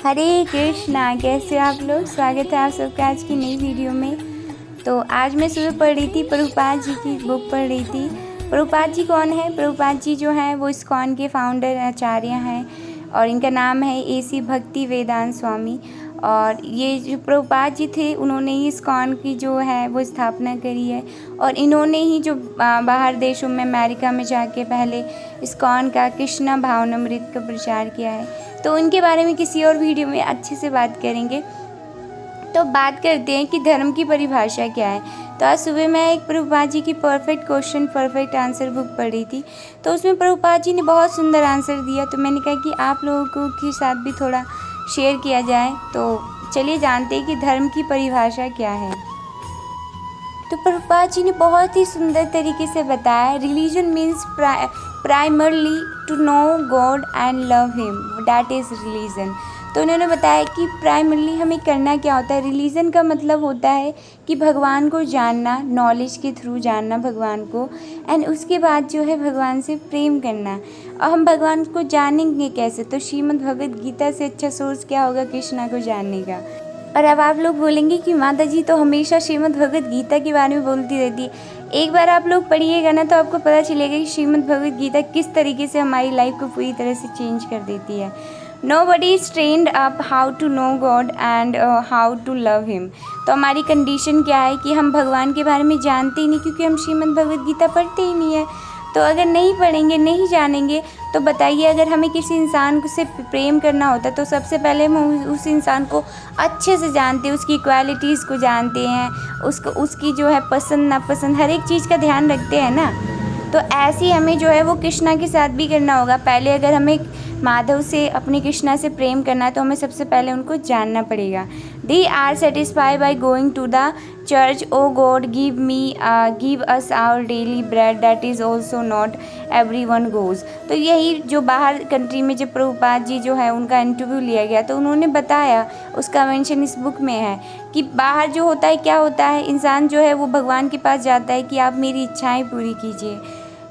हरे कृष्णा। कैसे हो आप लोग? स्वागत है आप सबका आज की नई वीडियो में। तो आज मैं सुबह पढ़ रही थी, प्रभुपाद जी की बुक पढ़ रही थी। प्रभुपाद जी कौन है? प्रभुपाद जी जो हैं वो इस्कॉन के फाउंडर आचार्य हैं और इनका नाम है AC भक्ति वेदांत स्वामी। और ये जो प्रभुपाद जी थे उन्होंने ही इस्कॉन की जो है वो स्थापना करी है और इन्होंने ही जो बाहर देशों में अमेरिका में जाके पहले इस्कॉन का कृष्णा भावनामृत का प्रचार किया है। तो उनके बारे में किसी और वीडियो में अच्छे से बात करेंगे। तो बात करते हैं कि धर्म की परिभाषा क्या है। तो आज सुबह मैं एक प्रभुपाद जी की perfect question perfect answer book पढ़ी थी, तो उसमें प्रभुपाद जी ने बहुत सुंदर आंसर दिया। तो मैंने कहा कि आप लोगों को के साथ भी थोड़ा शेयर किया जाए। तो चलिए जानते हैं कि धर्म की परिभाषा क्या है। तो प्रभुपाद जी ने बहुत ही सुंदर तरीके से बताया, religion means primarily to know God and love him, that is religion. तो उन्होंने बताया कि प्राइमरली हमें करना क्या होता है। रिलीजन का मतलब होता है कि भगवान को जानना, नॉलेज के थ्रू जानना भगवान को, एंड उसके बाद जो है भगवान से प्रेम करना। और हम भगवान को जानेंगे कैसे? तो श्रीमद् भगवद गीता से अच्छा सोर्स क्या होगा कृष्णा को जानने का। और अब आप लोग बोलेंगे कि माता जी तो हमेशा श्रीमद् भगवद गीता के बारे में बोलती रहती है। एक बार आप लोग पढ़िएगा ना तो आपको पता चलेगा कि श्रीमद् भगवद गीता किस तरीके से हमारी लाइफ को पूरी तरह से चेंज कर देती है। Nobody is trained up how to know God and how to love him। तो हमारी कंडीशन क्या है कि हम भगवान के बारे में जानते ही नहीं, क्योंकि हम श्रीमद् भगवद गीता पढ़ते ही नहीं है। तो अगर नहीं पढ़ेंगे, नहीं जानेंगे, तो बताइए, अगर हमें किसी इंसान से प्रेम करना होता तो सबसे पहले हम उस इंसान को अच्छे से जानते हैं, उसकी क्वालिटीज़ को जानते हैं, उसकी जो है पसंद नापसंद हर एक चीज़ का ध्यान रखते हैं ना। तो ऐसे ही हमें जो है वो कृष्णा के साथ भी करना होगा। पहले अगर हमें माधव से, अपने कृष्णा से प्रेम करना है तो हमें सबसे पहले उनको जानना पड़ेगा। They are satisfy by going to the church, O God give us our daily bread, that is also not every one goes. तो यही जो बाहर कंट्री में जब प्रभुपाद जी जो है उनका इंटरव्यू लिया गया तो उन्होंने बताया, उसका मेंशन इस बुक में है कि बाहर जो होता है क्या होता है, इंसान जो है वो भगवान के पास जाता है कि आप मेरी इच्छाएं पूरी कीजिए,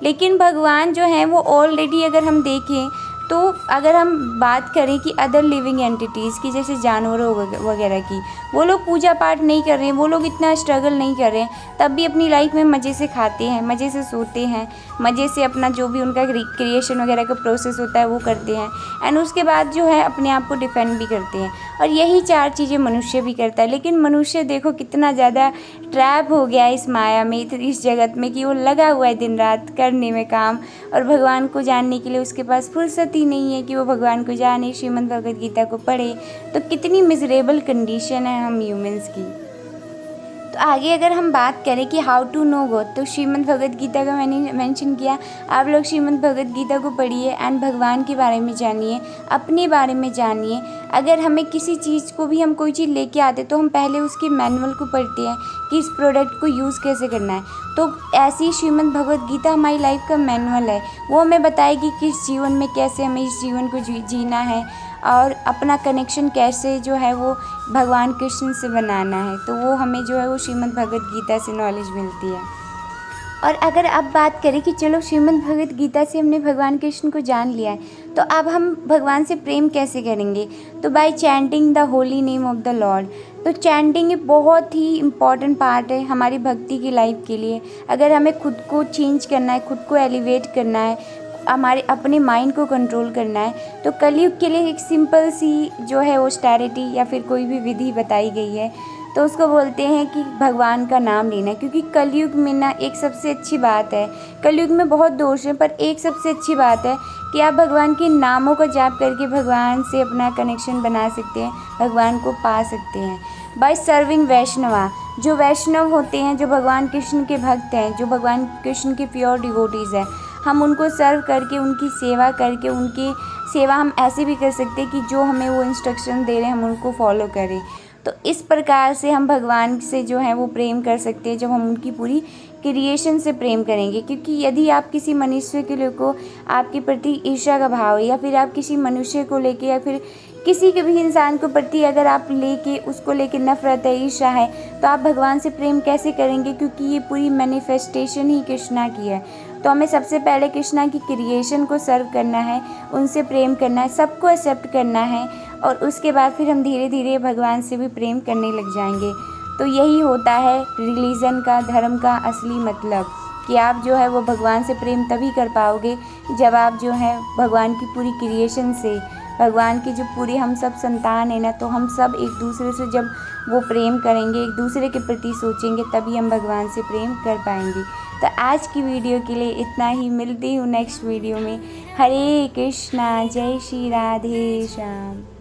लेकिन भगवान जो है वो ऑलरेडी, अगर हम देखें तो अगर हम बात करें कि अदर लिविंग एंटिटीज़ की, जैसे जानवरों वगैरह की, वो लोग पूजा पाठ नहीं कर रहे हैं, वो लोग इतना स्ट्रगल नहीं कर रहे हैं, तब भी अपनी लाइफ में मज़े से खाते हैं, मज़े से सोते हैं, मज़े से अपना जो भी उनका क्रिएशन वगैरह का प्रोसेस होता है वो करते हैं, एंड उसके बाद जो है अपने आप को डिफेंड भी करते हैं। और यही चार चीज़ें मनुष्य भी करता है। लेकिन मनुष्य देखो कितना ज़्यादा ट्रैप हो गया है इस माया में, इस जगत में, कि वो लगा हुआ है दिन रात करने में काम, और भगवान को जानने के लिए उसके पास फुर्सत ही नहीं है कि वो भगवान को जाने, श्रीमद् भगवद गीता को पढ़े। तो कितनी मिजरेबल कंडीशन है हम ह्यूमंस की। तो आगे अगर हम बात करें कि हाउ टू नो गॉड, तो श्रीमद् भगवद गीता का मैंने मेंशन किया, आप लोग श्रीमद् भगवद गीता को पढ़िए एंड भगवान के बारे में जानिए, अपने बारे में जानिए। अगर हमें किसी चीज़ को भी, हम कोई चीज़ लेके आते तो हम पहले उसके मैनुअल को पढ़ते हैं कि इस प्रोडक्ट को यूज़ कैसे करना है। तो ऐसी श्रीमद् भगवद गीता हमारी लाइफ का मैनुअल है, वो हमें बताएगी कि इस जीवन में कैसे हमें इस जीवन को जीना है और अपना कनेक्शन कैसे जो है वो भगवान कृष्ण से बनाना है। तो वो हमें जो है वो श्रीमद् भगवद गीता से नॉलेज मिलती है। और अगर अब बात करें कि चलो श्रीमद् भगवद गीता से हमने भगवान कृष्ण को जान लिया है, तो अब हम भगवान से प्रेम कैसे करेंगे? तो bye chanting the holy name of the Lord. तो चैंटिंग एक बहुत ही इम्पॉर्टेंट पार्ट है हमारी भक्ति की लाइफ के लिए। अगर हमें खुद को चेंज करना है, खुद को एलिवेट करना है, हमारे अपने माइंड को कंट्रोल करना है, तो कलयुग के लिए एक सिंपल सी जो है ऑस्टेरिटी या फिर कोई भी विधि बताई गई है, तो उसको बोलते हैं कि भगवान का नाम लेना। क्योंकि कलयुग में ना एक सबसे अच्छी बात है, कलयुग में बहुत दोष हैं पर एक सबसे अच्छी बात है कि आप भगवान के नामों का जाप करके भगवान से अपना कनेक्शन बना सकते हैं, भगवान को पा सकते हैं। बाय सर्विंग वैष्णवा, जो वैष्णव होते हैं, जो भगवान कृष्ण के भक्त हैं, जो भगवान कृष्ण के प्योर डिवोटीज़ हैं, हम उनको सर्व करके, उनकी सेवा करके, उनकी सेवा हम ऐसे भी कर सकते हैं कि जो हमें वो इंस्ट्रक्शन दे रहे हैं हम उनको फॉलो करें। तो इस प्रकार से हम भगवान से जो है वो प्रेम कर सकते हैं जब हम उनकी पूरी क्रिएशन से प्रेम करेंगे। क्योंकि यदि आप किसी मनुष्य के लिए को आपके प्रति ईर्ष्या का भाव है, या फिर आप किसी मनुष्य को लेके, या फिर किसी के भी इंसान को प्रति अगर आप लेके उसको लेके नफरत है, ईर्ष्या है, तो आप भगवान से प्रेम कैसे करेंगे? क्योंकि ये पूरी मैनिफेस्टेशन ही कृष्णा की है। तो हमें सबसे पहले कृष्णा की क्रिएशन को सर्व करना है, उनसे प्रेम करना है, सबको एक्सेप्ट करना है और उसके बाद फिर हम धीरे धीरे भगवान से भी प्रेम करने लग जाएंगे। तो यही होता है रिलीजन का, धर्म का असली मतलब, कि आप जो है वो भगवान से प्रेम तभी कर पाओगे जब आप जो है भगवान की पूरी क्रिएशन से, भगवान की जो पूरी हम सब संतान है ना, तो हम सब एक दूसरे से जब वो प्रेम करेंगे, एक दूसरे के प्रति सोचेंगे, तभी हम भगवान से प्रेम कर पाएंगे। तो आज की वीडियो के लिए इतना ही, मिलती हूँ नेक्स्ट वीडियो में। हरे कृष्णा, जय श्री राधे श्याम।